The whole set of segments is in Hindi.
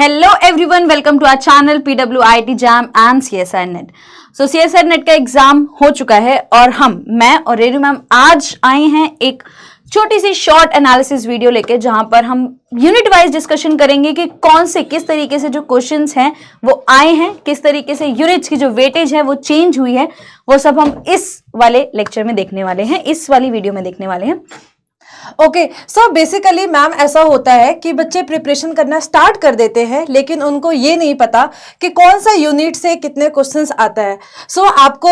Hello everyone, welcome to our channel PWIT Jam and CSR Net. So CSR Net का एग्जाम हो चुका है और मैं और रेनू मैम आज आए हैं एक छोटी सी शॉर्ट एनालिसिस वीडियो लेके, जहां पर हम यूनिट वाइज डिस्कशन करेंगे कि कौन से किस तरीके से जो क्वेश्चंस हैं वो आए हैं, किस तरीके से यूनिट्स की जो वेटेज है वो चेंज हुई है, वो सब हम इस वाले लेक्चर में देखने वाले हैं, इस वाली वीडियो में देखने वाले हैं। ओके सो बेसिकली मैम ऐसा होता है कि बच्चे प्रिपरेशन करना स्टार्ट कर देते हैं, लेकिन उनको ये नहीं पता कि कौन सा यूनिट से कितने क्वेश्चंस आता है। सो आपको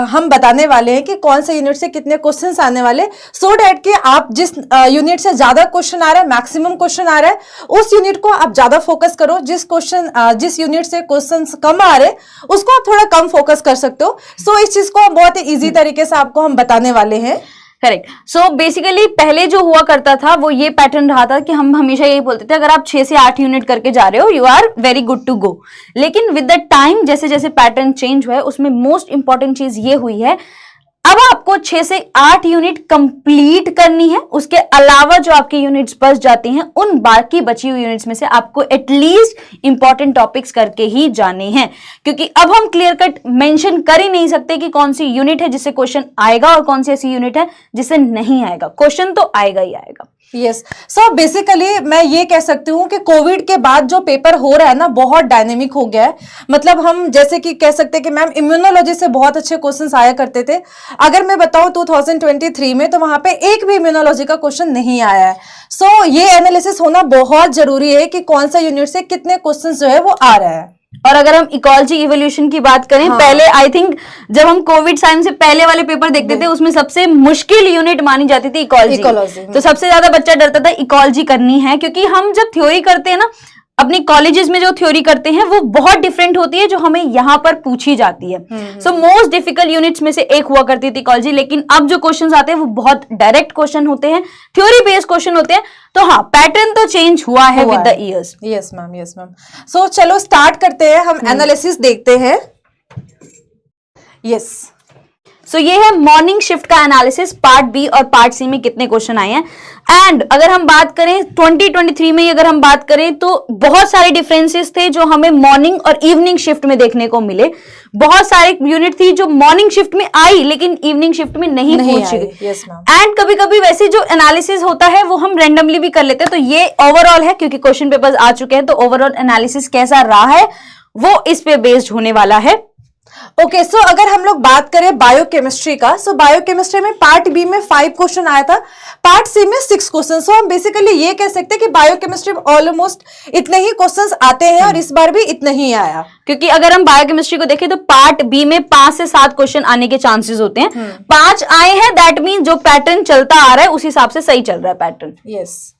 हम बताने वाले हैं कि कौन सा यूनिट से कितने क्वेश्चंस आने वाले, सो डैट कि आप जिस यूनिट से ज्यादा क्वेश्चन आ रहा है, मैक्सिमम क्वेश्चन आ रहा है, उस यूनिट को आप ज्यादा फोकस करो। जिस यूनिट से क्वेश्चन कम आ रहे उसको आप थोड़ा कम फोकस कर सकते हो। सो इस चीज को बहुत ही ईजी तरीके से आपको हम बताने वाले हैं। करेक्ट। सो बेसिकली पहले जो हुआ करता था वो ये पैटर्न रहा था कि हम हमेशा यही बोलते थे, अगर आप 6 से 8 यूनिट करके जा रहे हो you are very good to go. लेकिन विद द टाइम जैसे जैसे पैटर्न चेंज हुआ है, उसमें मोस्ट इंपॉर्टेंट चीज ये हुई है, अब आपको 6 से 8 यूनिट कंप्लीट करनी है। उसके अलावा जो आपकी यूनिट्स बच जाती हैं, उन बाकी बची हुई यूनिट्स में से आपको एटलीस्ट इंपॉर्टेंट टॉपिक्स करके ही जाने हैं, क्योंकि अब हम क्लियर कट मेंशन कर ही नहीं सकते कि कौन सी यूनिट है जिससे क्वेश्चन आएगा और कौन सी ऐसी यूनिट है जिससे नहीं आएगा। क्वेश्चन तो आएगा ही आएगा। यस, सो बेसिकली मैं ये कह सकती हूँ कि कोविड के बाद जो पेपर हो रहा है ना, बहुत डायनेमिक हो गया है। मतलब हम जैसे कि कह सकते हैं कि मैम इम्यूनोलॉजी से बहुत अच्छे क्वेश्चंस आया करते थे। अगर मैं बताऊं 2023 में तो वहां पे एक भी इम्यूनोलॉजी का क्वेश्चन नहीं आया है। सो ये एनालिसिस होना बहुत जरूरी है कि कौन सा यूनिट से कितने क्वेश्चन जो है वो आ रहा है। और अगर हम इकोलॉजी इवोल्यूशन की बात करें, हाँ। पहले आई थिंक जब हम कोविड टाइम से पहले वाले पेपर देखते थे, उसमें सबसे मुश्किल यूनिट मानी जाती थी इकोलॉजी। तो सबसे ज्यादा बच्चा डरता था इकोलॉजी करनी है, क्योंकि हम जब थ्योरी करते हैं ना, अपनी कॉलेजेस में जो थ्योरी करते हैं वो बहुत डिफरेंट होती है जो हमें यहाँ पर पूछी जाती है। सो मोस्ट डिफिकल्ट यूनिट्स में से एक हुआ करती थी इकोलॉजी, लेकिन अब जो क्वेश्चंस आते हैं वो बहुत डायरेक्ट क्वेश्चन होते हैं, थ्योरी बेस्ड क्वेश्चन होते हैं। तो हाँ, पैटर्न तो चेंज हुआ है with the years. Yes ma'am, yes ma'am. So चलो स्टार्ट करते हैं, हम एनालिसिस देखते हैं। यस, सो ये है मॉर्निंग शिफ्ट का एनालिसिस, पार्ट बी और पार्ट सी में कितने क्वेश्चन आए हैं। एंड अगर हम बात करें 2023 में, अगर हम बात करें तो बहुत सारे डिफरेंसेस थे जो हमें मॉर्निंग और इवनिंग शिफ्ट में देखने को मिले। बहुत सारे यूनिट थी जो मॉर्निंग शिफ्ट में आई लेकिन इवनिंग शिफ्ट में नहीं पहुंची। एंड कभी कभी वैसे जो एनालिसिस होता है वो हम रेंडमली भी कर लेते हैं। तो ये ओवरऑल है, क्योंकि क्वेश्चन पेपर्स आ चुके हैं, तो ओवरऑल एनालिसिस कैसा रहा है वो इस पे बेस्ड होने वाला है। ओके, सो अगर हम लोग बात करें बायोकेमिस्ट्री का, सो बायोकेमिस्ट्री में पार्ट बी में 5 क्वेश्चन आया था, पार्ट सी में 6 क्वेश्चन। सो हम बेसिकली ये कह सकते हैं कि बायोकेमिस्ट्री में ऑलमोस्ट इतने ही क्वेश्चंस आते हैं और इस बार भी इतना ही आया। क्योंकि अगर हम बायोकेमिस्ट्री को देखें तो पार्ट बी में 5 से 7 क्वेश्चन आने के चांसेस होते हैं। 5 आए हैं, दैट मीन जो पैटर्न चलता आ रहा है उस हिसाब से सही चल रहा है पैटर्न। यस।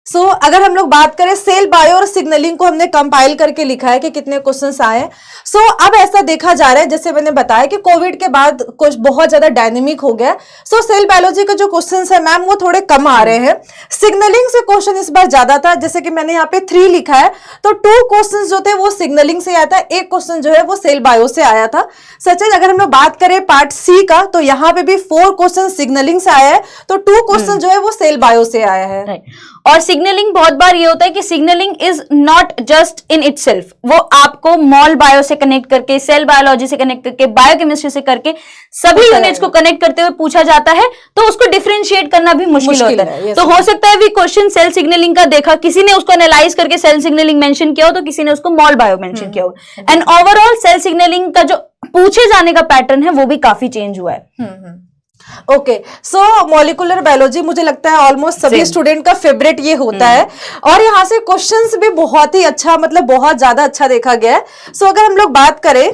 सो अगर हम लोग बात करें सेल बायो और सिग्नलिंग को हमने कंपाइल करके लिखा है कि कितने क्वेश्चंस आए। सो अब ऐसा देखा जा रहा है, जैसे मैंने बताया कि कोविड के बाद कुछ बहुत ज्यादा डायनेमिक हो गया। सो सेल बायोलॉजी के जो क्वेश्चंस है मैम वो थोड़े कम आ रहे हैं। सिग्नलिंग से क्वेश्चन इस बार ज्यादा था, जैसे कि मैंने यहाँ पे 3 लिखा है, तो 2 क्वेश्चन जो थे वो सिग्नलिंग से आया था, 1 क्वेश्चन जो है वो सेल बायो से आया था। सच है, अगर हम लोग बात करें पार्ट सी का, तो यहाँ पे भी 4 क्वेश्चन सिग्नलिंग से आया है, तो 2 क्वेश्चन जो है वो सेल बायो से आया है। और सिग्नलिंग बहुत बार ये होता है कि signalling is not just in itself, वो आपको मॉल बायो से कनेक्ट करके, सेल बायोलॉजी से कनेक्ट करके, बायोकेमिस्ट्री से करके सभी यूनिट्स को कनेक्ट करते हुए पूछा जाता है, तो उसको डिफरेंशिएट करना भी मुश्किल होता है। तो हो सकता है भी क्वेश्चन सेल सिग्नलिंग का देखा, किसी ने उसको एनालाइज करके सेल सिग्नलिंग मेंशन किया हो, तो किसी ने उसको मॉल बायो मेंशन किया हो। एंड ओवरऑल सेल सिग्नलिंग का जो पूछे जाने का पैटर्न है वो भी काफी चेंज हुआ है। ओके, सो मॉलिक्यूलर बायोलॉजी मुझे लगता है ऑलमोस्ट सभी स्टूडेंट का फेवरेट ये होता है, और यहाँ से क्वेश्चंस भी बहुत ही अच्छा, मतलब बहुत ज्यादा अच्छा देखा गया है। सो अगर हम लोग बात करें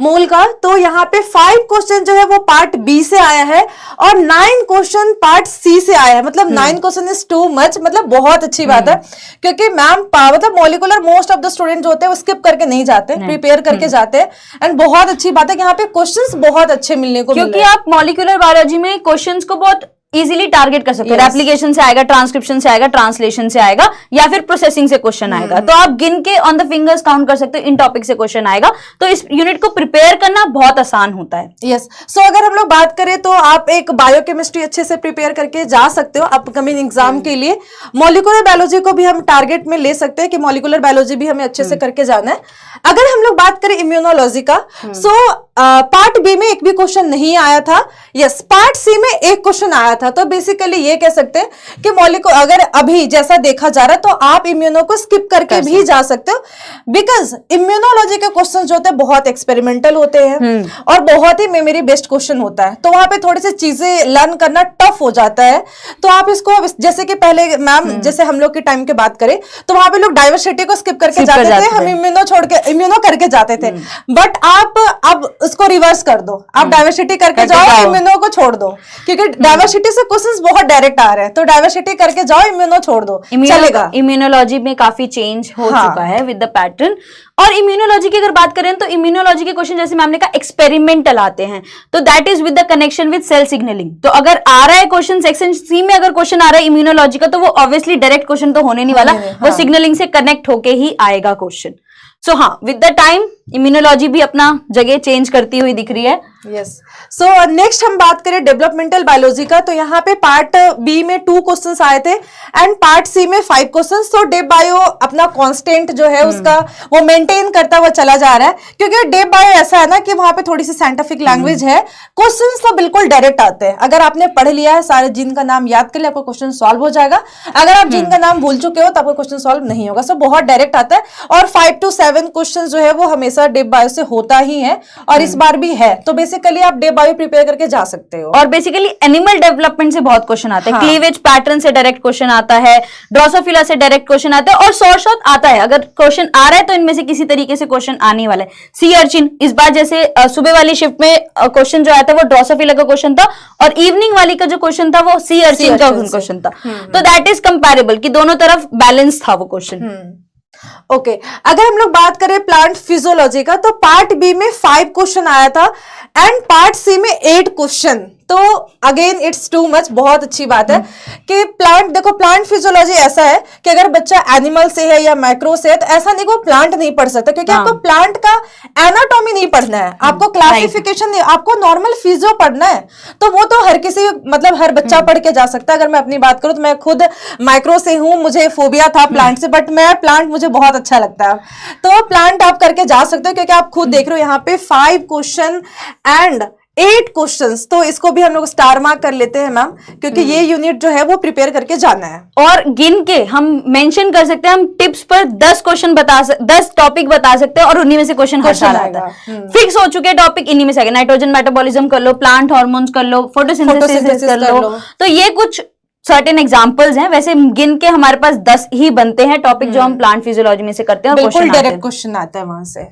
मूल का, तो यहाँ पे 5 क्वेश्चन जो है वो पार्ट बी से आया है और 9 क्वेश्चन पार्ट सी से आया है। मतलब 9 क्वेश्चन इज टू मच, मतलब बहुत अच्छी बात है, क्योंकि मैम मतलब molecular most of the student जो होते हैं वो स्किप करके नहीं जाते, प्रिपेयर करके जाते हैं। एंड बहुत अच्छी बात है कि यहाँ पे क्वेश्चंस बहुत अच्छे मिलने को, क्योंकि आप मॉलिक्यूलर बायोलॉजी में क्वेश्चंस को बहुत इजीली टारगेट कर सकते हो। Yes. एप्लीकेशन से आएगा, ट्रांसक्रिप्शन से आएगा, ट्रांसलेशन से आएगा, या फिर प्रोसेसिंग से क्वेश्चन आएगा। तो आप गिन के ऑन द फिंगर्स काउंट कर सकते हो इन टॉपिक से क्वेश्चन आएगा। तो इस यूनिट को प्रिपेयर करना बहुत आसान होता है। यस सो अगर हम लोग बात करें तो आप एक बायोकेमिस्ट्री अच्छे से प्रिपेयर करके जा सकते हो अपकमिंग एग्जाम के लिए। मॉलिक्यूलर बायोलॉजी को भी हम टारगेट में ले सकते हैं कि मॉलिक्यूलर बायोलॉजी भी हमें अच्छे से करके जाना है। अगर हम लोग बात करें इम्यूनोलॉजी का, सो पार्ट बी में एक भी क्वेश्चन नहीं आया था। यस, पार्ट सी में एक क्वेश्चन आया था। तो बेसिकली ये कह सकते हैं कि मॉलिक्यूलर अगर अभी जैसा देखा जा रहा है तो आप इम्यूनो को स्किप करके भी जा सकते हो, बिकॉज इम्यूनोलॉजी के क्वेश्चन जो होते हैं बहुत एक्सपेरिमेंटल होते हैं और बहुत ही मेमोरी बेस्ड क्वेश्चन होता है। तो वहां पे थोड़ी सी चीजें लर्न करना टफ हो जाता है। तो आप इसको जैसे कि पहले मैम जैसे हम लोग के टाइम की बात करें तो वहां पे लोग डाइवर्सिटी को स्किप करके जाते थे, हम इम्यूनो छोड़ के इम्यूनो करके जाते थे। बट आप अब उसको रिवर्स कर दो, आप डाइवर्सिटी करके जाओ, इम्यूनो को छोड़ दो, क्योंकि डाइवर्सिटी से क्वेश्चंस बहुत डायरेक्ट आ रहे हैं। तो डाइवर्सिटी करके जाओ, इम्यूनो छोड़ दो, चलेगा। इम्यूनोलॉजी में काफी चेंज हो चुका है विद द पैटर्न। और इम्यूनोलॉजी की अगर बात करें तो इम्यूनोलॉजी के क्वेश्चन जैसे मैम ने कहा एक्सपेरिमेंटल आते हैं, तो that is with the connection with cell signaling. तो अगर आ रहा है क्वेश्चन सेक्शन सी में, अगर क्वेश्चन आ रहा है इम्यूनोलॉजी का, तो वो ऑब्वियसली डायरेक्ट क्वेश्चन तो होने नहीं वाला, वो सिग्नलिंग से कनेक्ट होके ही आएगा क्वेश्चन। सो हाँ, विद द टाइम इम्यूनोलॉजी भी अपना जगह चेंज करती हुई दिख रही है। यस सो नेक्स्ट हम बात करें डेवलपमेंटल बायोलॉजी का, तो यहाँ पे पार्ट बी में 2 क्वेश्चंस आए थे एंड पार्ट सी में 5 क्वेश्चंस। तो डेव बायो अपना कांस्टेंट जो है उसका वो मेंटेन करता हुआ चला जा रहा है, क्योंकि डेव बायो ऐसा है ना कि वहां पे थोड़ी सी साइंटिफिक लैंग्वेज है, क्वेश्चंस तो बिल्कुल डायरेक्ट आते हैं। अगर आपने पढ़ लिया है सारे जिन का नाम याद कर लिया, आपका क्वेश्चन सॉल्व हो जाएगा। अगर आप जिन का नाम भूल चुके हो तो आपका क्वेश्चन सॉल्व नहीं होगा। सो बहुत डायरेक्ट आता है और 5 to 7 क्वेश्चन जो है वो हमेशा डेव बायो से होता ही है और इस बार भी है। तो बेसिकली आप डेव बायो प्रिपेयर करके जा सकते हो। और बेसिकली एनिमल डेवलपमेंट से बहुत क्वेश्चन आते हैं। क्लीवेज पैटर्न से डायरेक्ट क्वेश्चन आता है, ड्रोसोफिला से डायरेक्ट क्वेश्चन आता है और शॉर्ट आता है। अगर क्वेश्चन आ रहा है तो इनमें से किसी तरीके से क्वेश्चन आने वाला है। सी अर्चिन इस बार जैसे सुबह वाली शिफ्ट में क्वेश्चन जो आया था वो ड्रोसोफिला का क्वेश्चन था और इवनिंग वाली का जो क्वेश्चन था वो सी अर्चिन का क्वेश्चन था। तो दैट इज कंपैरेबल कि दोनों तरफ बैलेंस था वो क्वेश्चन। ओके अगर हम लोग बात करें प्लांट फिजियोलॉजी का, तो पार्ट बी में 5 क्वेश्चन आया था एंड पार्ट सी में 8 क्वेश्चन। तो अगेन इट्स टू मच। बहुत अच्छी बात है कि प्लांट, देखो प्लांट फिजियोलॉजी ऐसा है कि अगर बच्चा एनिमल से है या माइक्रो से है तो ऐसा नहीं को प्लांट नहीं पढ़ सकता, क्योंकि आपको प्लांट का एनाटॉमी नहीं पढ़ना है, आपको क्लासिफिकेशन नहीं, आपको नॉर्मल फिजियो पढ़ना है। तो वो तो हर किसी मतलब हर बच्चा पढ़ के जा सकता है। अगर मैं अपनी बात करूं तो मैं खुद माइक्रो से हूं, मुझे फोबिया था प्लांट से, बट मैं प्लांट मुझे बहुत अच्छा लगता है। तो प्लांट आप करके जा सकते हो, क्योंकि आप खुद देख रहे हो यहाँ पे 5 क्वेश्चन एंड 8 क्वेश्चंस। तो इसको भी हम लोग स्टार मार्क कर लेते हैं मैम, क्योंकि ये यूनिट जो है वो प्रिपेयर करके जाना है। और गिन के हम मेंशन कर सकते हैं, हम टिप्स पर 10 क्वेश्चन 10 टॉपिक बता सकते हैं और उन्हीं में से क्वेश्चन हर साल आता है। फिक्स हो चुके टॉपिक इन्हीं में से आएगा। नाइट्रोजन मेटाबॉलिज्म कर लो, प्लांट हार्मोन्स कर लो, फोटोसिंथेसिस कर लो। तो ये कुछ सर्टेन एग्जांपल्स हैं। वैसे गिन के हमारे पास 10 ही बनते हैं टॉपिक जो हम प्लांट फिजियोलॉजी में से करते हैं। बिल्कुल डायरेक्ट क्वेश्चन आता है वहां से।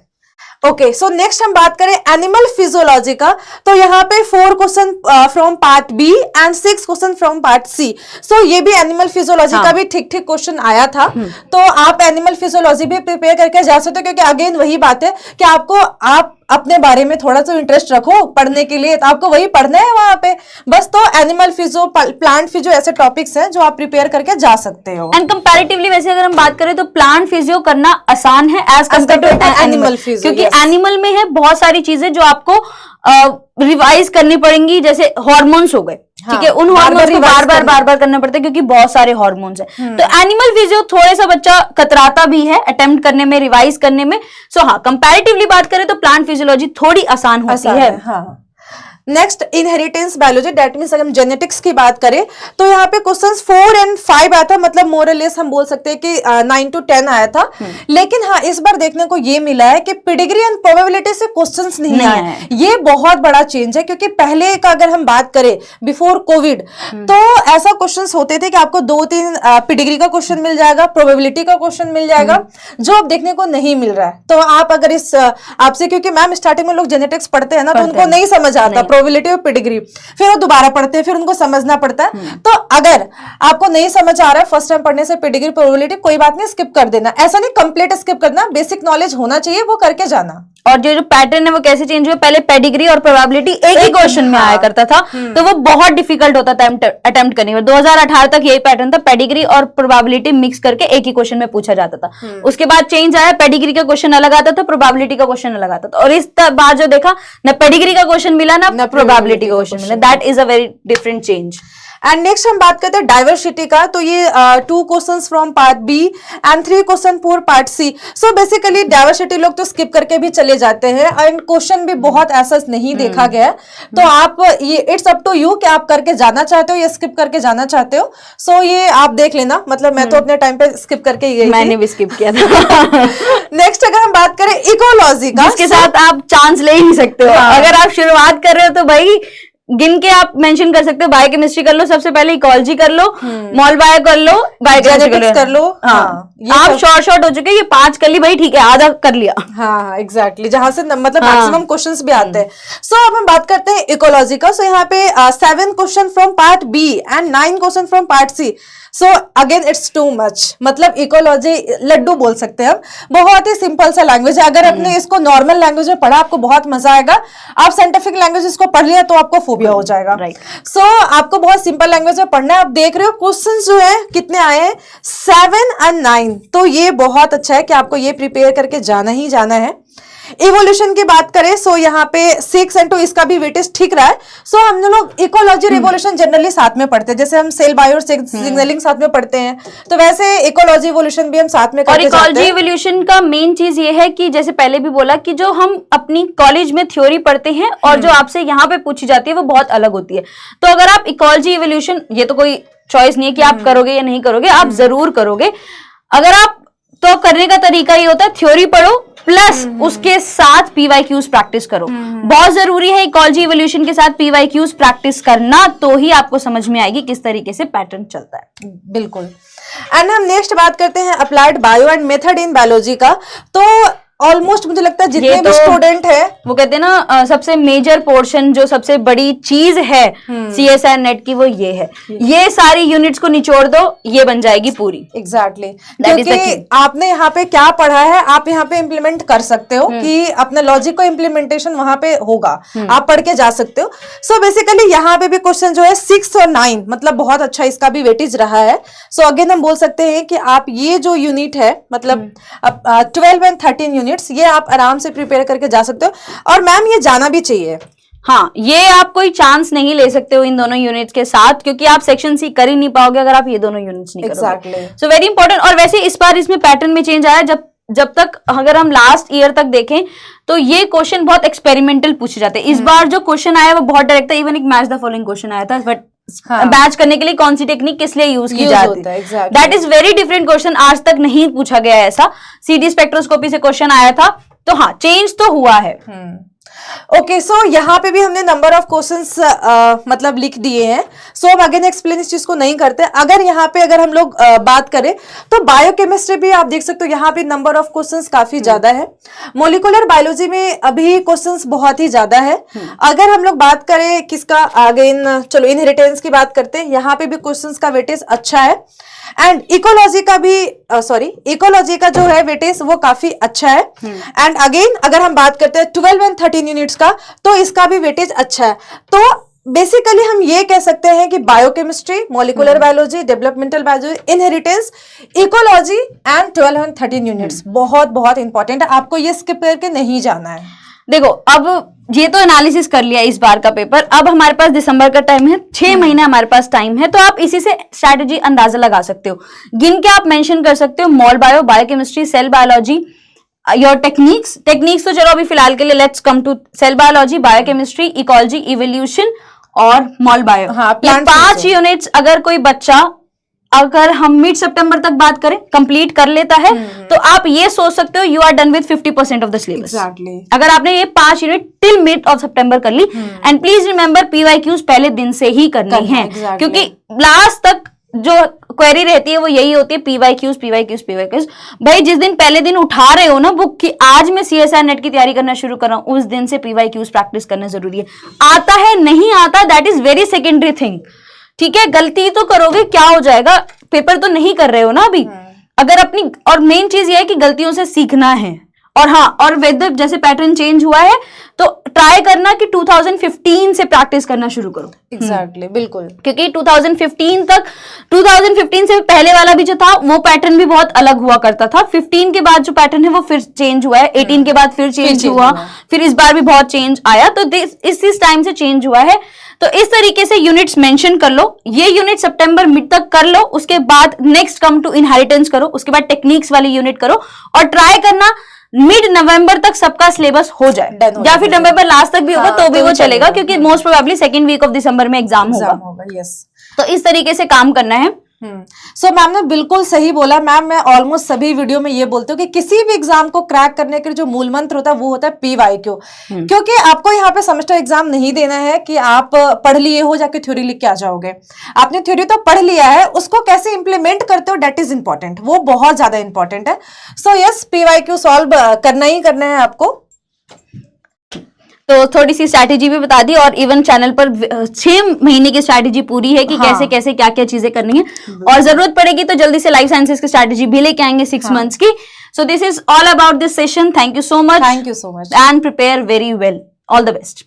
ओके सो नेक्स्ट हम बात करें एनिमल फिजियोलॉजी का, तो यहाँ पे 4 question from part B and 6 question from part C. So ये भी एनिमल फिजियोलॉजी का भी ठीक ठीक क्वेश्चन आया था। तो आप एनिमल फिजियोलॉजी भी प्रिपेयर करके जा सकते हो, क्योंकि अगेन वही बात है कि आप अपने बारे में थोड़ा सा इंटरेस्ट रखो पढ़ने के लिए, तो आपको वही पढ़ना है वहां पे बस। तो एनिमल फिजियो, प्लांट फिजियो ऐसे टॉपिक्स हैं जो आप प्रिपेयर करके जा सकते हो। एंड कंपैरेटिवली वैसे अगर हम बात करें तो प्लांट फिजियो करना आसान है as compare to animal physio, क्योंकि एनिमल में है बहुत सारी चीजें जो आपको रिवाइज करनी पड़ेंगी। जैसे हार्मोन्स हो गए, ठीक है, उन हार्मोन्स को बार बार करना पड़ता है क्योंकि बहुत सारे हार्मोन्स हैं। तो एनिमल फिजियो थोड़ा सा बच्चा कतराता भी है अटेम्प्ट करने में, रिवाइज करने में। सो हाँ, कंपैरेटिवली बात करें तो प्लांट फिजियोलॉजी थोड़ी आसान होती है। Next inheritance biology, that means अगर हम जेनेटिक्स की बात करें तो यहाँ पे क्वेश्चंस 4 and 5 आया था, मतलब मोर और लेस हम बोल सकते हैं कि 9 to 10 आया था। लेकिन हाँ, इस बार देखने को ये मिला है कि पेडिग्री एंड प्रोबेबिलिटी से क्वेश्चंस नहीं आए। ये बहुत बड़ा चेंज है, क्योंकि पहले का अगर हम बात करें बिफोर कोविड, तो ऐसा क्वेश्चंस होते थे कि आपको 2-3 पेडिग्री का क्वेश्चन मिल जाएगा, प्रोबेबिलिटी का क्वेश्चन मिल जाएगा, जो अब देखने को नहीं मिल रहा है। तो आप अगर इस आपसे, क्योंकि मैम स्टार्टिंग में लोग जेनेटिक्स पढ़ते हैं ना, तो उनको नहीं समझ आता प्रोबेबिलिटी और पेडिग्री, फिर वो दोबारा पढ़ते हैं, फिर उनको समझना पड़ता है। तो अगर आपको नहीं समझ आ रहा है फर्स्ट टाइम पढ़ने से पेडिग्री प्रोबेबिलिटी, कोई बात नहीं, स्किप कर देना। ऐसा नहीं कंप्लीट स्किप करना, बेसिक नॉलेज होना चाहिए, वो करके जाना। और जो पैटर्न है वो कैसे चेंज हुआ, पहले पेडिग्री और प्रोबेबिलिटी एक ही क्वेश्चन में आया करता था, तो वो बहुत डिफिकल्ट होता था अटेम्प्ट करने में। 2018 तक यही पैटर्न था, पेडिग्री और प्रोबेबिलिटी मिक्स करके एक ही क्वेश्चन में पूछा जाता था। उसके बाद चेंज आया, पेडिग्री का क्वेश्चन अलग आता था, प्रोबेबिलिटी का क्वेश्चन अलग आता था, और इस बार जो देखा ना पेडिग्री का क्वेश्चन मिला ना प्रोबेबिलिटी का क्वेश्चन मिला। That is a very different change. And next हम बात करते हैं डाइवर्सिटी का, तो ये 2 questions from part B and 3 question for part C. So basically diversity लोग तो स्किप करके भी चले जाते हैं, एंड क्वेश्चन भी बहुत ऐसा नहीं देखा गया है, तो आप ये इट्स अप टू यू कि आप करके जाना चाहते हो या स्किप करके जाना चाहते हो। सो ये आप देख लेना, मतलब मैं तो अपने टाइम पे स्किप करके ही गई, मैंने भी स्किप किया था। नेक्स्ट अगर हम बात करें इकोलॉजी का, जिसके साथ आप चांस ले ही नहीं सकते हो। अगर आप शुरुआत कर रहे हो तो भाई गिन के आप मेंशन कर सकते हो, बायोकेमिस्ट्री कर लो सबसे पहले, इकोलॉजी कर लो, मॉल बायो कर लो, बायोकेमिस्ट्री कर लो। हाँ, आप शॉर्ट हो चुके, ये 5 कर ली भाई, ठीक है, आधा कर लिया। हाँ एग्जैक्टली, जहां से मतलब मैक्सिमम क्वेश्चंस भी आते हैं। सो अब हम बात करते हैं इकोलॉजी का। सो यहाँ पे 7 question from part B and 9 question from part C. So again it's too much, मतलब इकोलॉजी लड्डू बोल सकते हैं हम, बहुत ही सिंपल सा लैंग्वेज है। अगर आपने इसको नॉर्मल लैंग्वेज में पढ़ा आपको बहुत मजा आएगा, आप साइंटिफिक लैंग्वेज इसको पढ़ लिया तो आपको फोबिया हो जाएगा। सो आपको बहुत सिंपल लैंग्वेज में पढ़ना है। आप देख रहे हो क्वेश्चन जो है कितने आए हैं, 7 और 9, तो ये बहुत अच्छा है कि आपको ये प्रिपेयर करके जाना ही जाना है। इवोल्यूशन की बात करें, सो यहाँ पे 6 और 2 इसका भी वेटेज ठीक रहा है। सो हम लोग इकोलॉजी और इवोल्यूशन जनरली साथ में पढ़ते हैं, जैसे हम सेल बायो और सिग्नलिंग साथ में पढ़ते हैं, तो वैसे इकोलॉजी इवोल्यूशन भी हम साथ में करके जाते हैं। और इकोलॉजी इवोल्यूशन का मेन चीज ये है कि जैसे पहले भी बोला कि जो हम अपनी कॉलेज में थ्योरी पढ़ते हैं और जो आपसे यहाँ पे पूछी जाती है वो बहुत अलग होती है। तो अगर आप इकोलॉजी इवोल्यूशन, ये तो कोई चॉइस नहीं है कि आप करोगे या नहीं करोगे, आप जरूर करोगे। अगर आप, तो करने का तरीका ये होता है थ्योरी पढ़ो प्लस उसके साथ पीवाईक्यूज प्रैक्टिस करो। बहुत जरूरी है इकोलॉजी इवोल्यूशन के साथ पीवाईक्यूज प्रैक्टिस करना, तो ही आपको समझ में आएगी किस तरीके से पैटर्न चलता है। बिल्कुल। एंड हम नेक्स्ट बात करते हैं applied bio and method in biology का। तो ऑलमोस्ट मुझे लगता है जितने भी स्टूडेंट है, वो कहते हैं ना सबसे मेजर पोर्शन, जो सबसे बड़ी चीज है CSIR नेट की, वो ये है। ये सारी यूनिट्स को निचोड़ दो, ये बन जाएगी पूरी। एग्जैक्टली क्योंकि आपने यहाँ पे क्या पढ़ा है आप यहाँ पे इम्प्लीमेंट कर सकते हो, कि अपने लॉजिक को इम्प्लीमेंटेशन वहां पे होगा, आप पढ़ के जा सकते हो। सो बेसिकली यहाँ पे भी क्वेश्चन जो है 6 और 9, मतलब बहुत अच्छा इसका भी वेटेज रहा है। सो अगेन हम बोल सकते हैं कि आप ये जो यूनिट है, मतलब 12 एंड 13 यूनिट, ये आप आराम से प्रिपेयर करके जा सकते हो। और मैम ये जाना भी चाहिए। हाँ, ये आप कोई चांस नहीं ले सकते हो इन दोनों यूनिट्स के साथ, क्योंकि आप सेक्शन सी कर ही नहीं पाओगे अगर आप ये दोनों यूनिट्स नहीं करोगे। Exactly, so very important. और वैसे इस बार इसमें पैटर्न में चेंज आया, जब तक अगर हम लास्ट ईयर तक देखें तो ये क्वेश्चन बहुत एक्सपेरिमेंटल पूछे जाते हैं। इस बार जो क्वेश्चन आया वो बहुत डायरेक्ट था। इवन एक मैच द फॉलोइंग क्वेश्चन आया था, बट बैच करने के लिए कौन सी टेक्निक किस लिए यूज की जाती है, that is very different question. आज तक नहीं पूछा गया ऐसा। CD स्पेक्ट्रोस्कोपी से क्वेश्चन आया था, तो हाँ चेंज तो हुआ है। ओके, सो यहाँ पे भी हमने नंबर ऑफ क्वेश्चंस मतलब लिख दिए हैं। सो हम अगेन एक्सप्लेन इस चीज को नहीं करते। अगर यहाँ पे अगर हम लोग बात करें तो बायोकेमिस्ट्री भी आप देख सकते हो, यहाँ पे नंबर ऑफ क्वेश्चंस काफी ज्यादा है। मोलिकुलर बायोलॉजी में अभी क्वेश्चंस बहुत ही ज्यादा है। अगर हम लोग बात करें किसका, अगेन चलो इनहेरिटेंस की बात करते हैं, यहाँ पे भी क्वेश्चंस का वेटेज अच्छा है। एंड इकोलॉजी का भी इकोलॉजी का जो है वेटेज वो काफी अच्छा है। एंड अगेन अगर हम बात करते हैं 12 एंड 13 यूनिट्स का, तो इसका भी वेटेज अच्छा है। तो बेसिकली हम ये कह सकते हैं कि biochemistry, molecular biology, developmental biology, inheritance, ecology and 12 and 13 units बहुत बहुत इंपॉर्टेंट है। आपको ये स्किप करके नहीं जाना है। देखो, अब ये तो एनालिसिस कर लिया इस बार का पेपर, अब हमारे पास दिसंबर का टाइम है, 6 महीने हमारे पास टाइम है, तो आप इसी से स्ट्रैटेजी अंदाजा लगा सकते हो। गिन के आप मेंशन कर सकते हो mol bio, biochemistry, cell biology, your techniques तो चलो अभी फिलहाल के लिए let's come to cell biology, biochemistry, ecology, evolution और मॉल बायो। हाँ, ये 5 यूनिट्स अगर कोई बच्चा, अगर हम मिड सितंबर तक बात करें, कंप्लीट कर लेता है, तो आप ये सोच सकते हो you are done with 50% of the syllabus. अगर आपने ये 5 यूनिट टिल मिड ऑफ सितंबर कर ली। एंड प्लीज रिमेंबर पीवाईक्यूज पहले दिन से ही करनी है, क्योंकि लास्ट तक जो क्वेरी रहती है वो यही होती है, पीवाईक्यूज। भाई जिस दिन पहले दिन उठा रहे हो ना बुक की, आज मैं CSIR नेट की तैयारी करना शुरू कर रहा हूं, उस दिन से पीवाईक्यूज प्रैक्टिस करना जरूरी है। आता है नहीं आता that is very secondary thing, ठीक है। गलती तो करोगे, क्या हो जाएगा, पेपर तो नहीं कर रहे हो ना अभी। अगर अपनी, और मेन चीज ये है कि गलतियों से सीखना है, और हाँ, और वेदर जैसे पैटर्न चेंज हुआ है तो ट्राई करना कि 2015 से प्रैक्टिस करना शुरू करो। एग्जैक्टली, बिल्कुल। क्योंकि 2015 से पहले वाला भी जो था वो पैटर्न भी बहुत अलग हुआ करता था। 15 के बाद जो पैटर्न है वो फिर चेंज हुआ है, 18 के बाद फिर चेंज हुआ, फिर इस बार भी बहुत चेंज आया, तो इस टाइम से चेंज हुआ है। तो इस तरीके से यूनिट्स मेंशन कर लो, ये यूनिट सितंबर मिड तक कर लो, उसके बाद नेक्स्ट कम टू इनहेरिटेंस करो, उसके बाद टेक्निक्स वाली यूनिट करो, और ट्राई करना मिड नवंबर तक सबका सिलेबस हो जाए, या फिर नवंबर लास्ट तक भी होगा तो भी वो चलेगा, क्योंकि most probably second week of दिसंबर में एग्जाम होगा। यस, तो इस तरीके से काम करना है। सो मैम ने बिल्कुल सही बोला। मैम, मैं ऑलमोस्ट सभी वीडियो में ये बोलती हूँ कि किसी भी एग्जाम को क्रैक करने के लिए जो मूल मंत्र होता है वो होता है PYQ, क्योंकि आपको यहाँ पे सेमेस्टर एग्जाम नहीं देना है कि आप पढ़ लिए हो जाके थ्योरी लिख के आ जाओगे। आपने थ्योरी तो पढ़ लिया है, उसको कैसे इंप्लीमेंट करते हो दैट इज इंपॉर्टेंट, वो बहुत ज्यादा इंपॉर्टेंट है। सो यस, PYQ सॉल्व करना ही करना है आपको। तो थोड़ी सी स्ट्रैटेजी भी बता दी, और इवन चैनल पर 6 महीने की स्ट्रैटेजी पूरी है कि कैसे कैसे क्या क्या चीजें करनी है, और जरूरत पड़ेगी तो जल्दी से लाइफ साइंसेस की स्ट्रैटेजी भी लेके आएंगे 6 मंथ्स की। So this is all about this session. Thank you so much, thank you so much, and prepare very well. All the best.